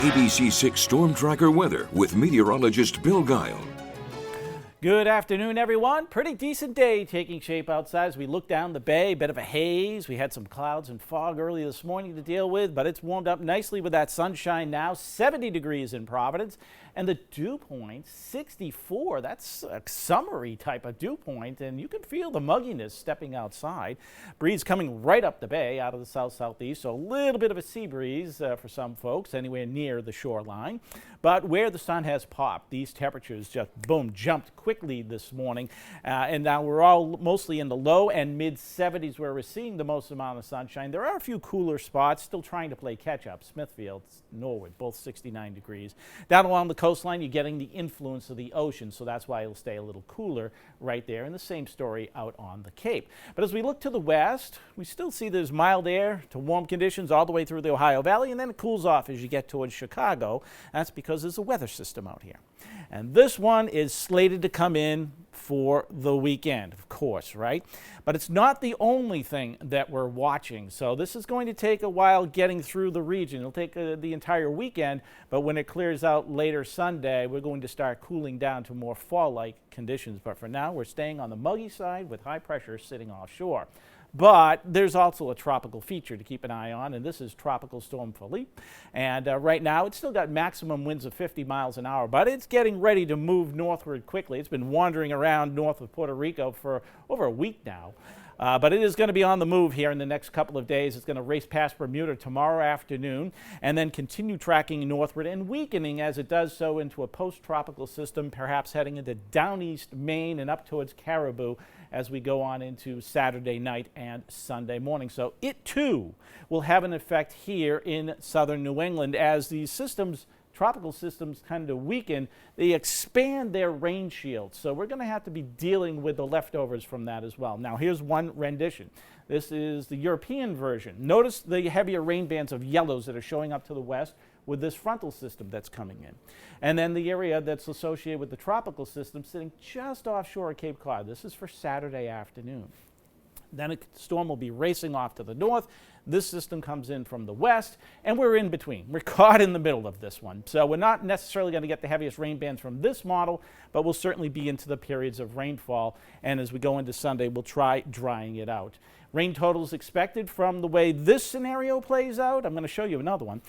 ABC6 Storm Tracker weather with meteorologist Bill Guile. Good afternoon, everyone. Pretty decent day taking shape outside as we look down the bay. Bit of a haze. We had some clouds and fog early this morning to deal with, but it's warmed up nicely with that sunshine now. 70 degrees in Providence, and the dew point 64. That's a summery type of dew point, and you can feel the mugginess stepping outside. Breeze coming right up the bay out of the south-southeast, so a little bit of a sea breeze for some folks anywhere near the shoreline. But where the sun has popped, these temperatures just boom jumped quickly this morning, and now we're all mostly in the low and mid 70s where we're seeing the most amount of sunshine. There are a few cooler spots still trying to play catch up. Smithfield, Norwood, both 69 degrees. Down along the coastline, you're getting the influence of the ocean, so that's why it'll stay a little cooler right there. And the same story out on the Cape. But as we look to the west, we still see there's mild air to warm conditions all the way through the Ohio Valley, and then it cools off as you get towards Chicago. That's because there's a weather system out here. And this one is slated to come in for the weekend, of course, right? But it's not the only thing that we're watching. So this is going to take a while getting through the region. It'll take the entire weekend, but when it clears out later Sunday, we're going to start cooling down to more fall-like conditions. But for now, we're staying on the muggy side with high pressure sitting offshore. But there's also a tropical feature to keep an eye on, and this is Tropical Storm Philippe. And right now, it's still got maximum winds of 50 miles an hour, but it's getting ready to move northward quickly. It's been wandering around north of Puerto Rico for over a week now. But it is going to be on the move here in the next couple of days. It's going to race past Bermuda tomorrow afternoon and then continue tracking northward and weakening as it does so into a post-tropical system, perhaps heading into down east Maine and up towards Caribou as we go on into Saturday night and Sunday morning. So it too will have an effect here in southern New England as these systems, tropical systems, kind of weaken. They expand their rain shield. So we're going to have to be dealing with the leftovers from that as well. Now here's one rendition. This is the European version. Notice the heavier rain bands of yellows that are showing up to the west with this frontal system that's coming in. And then the area that's associated with the tropical system sitting just offshore of Cape Cod. This is for Saturday afternoon. Then a storm will be racing off to the north. This system comes in from the west, and we're in between. We're caught in the middle of this one. So we're not necessarily going to get the heaviest rain bands from this model, but we'll certainly be into the periods of rainfall. And as we go into Sunday, we'll try drying it out. Rain totals expected from the way this scenario plays out. I'm going to show you another one.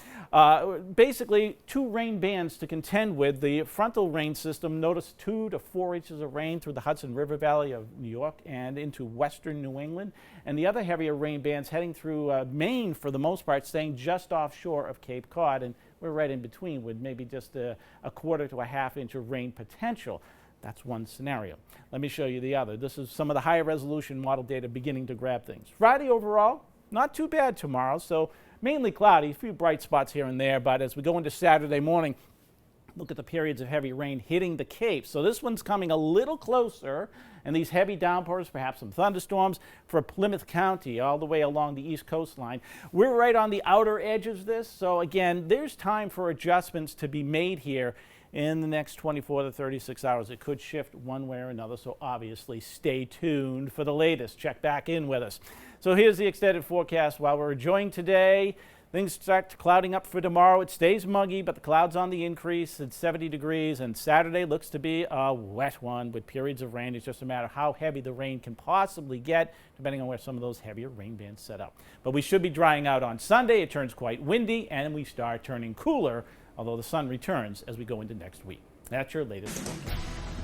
Basically, two rain bands to contend with. The frontal rain system, notice 2 to 4 inches of rain through the Hudson River Valley of New York and into western New England. And the other heavier rain bands heading through Maine for the most part, staying just offshore of Cape Cod. And we're right in between with maybe just a quarter to a half inch of rain potential. That's one scenario. Let me show you the other. This is some of the higher resolution model data beginning to grab things. Friday overall, not too bad tomorrow, so mainly cloudy, a few bright spots here and there, but as we go into Saturday morning, look at the periods of heavy rain hitting the Cape. So this one's coming a little closer, and these heavy downpours, perhaps some thunderstorms for Plymouth County all the way along the east coastline. We're right on the outer edge of this, so again, there's time for adjustments to be made here in the next 24 to 36 hours. It could shift one way or another, so obviously stay tuned for the latest. Check back in with us. So here's the extended forecast. While we're enjoying today, things start clouding up for tomorrow. It stays muggy, but the clouds on the increase at 70 degrees, and Saturday looks to be a wet one with periods of rain. It's just a matter of how heavy the rain can possibly get, depending on where some of those heavier rain bands set up. But we should be drying out on Sunday. It turns quite windy, and we start turning cooler, although the sun returns as we go into next week. That's your latest forecast.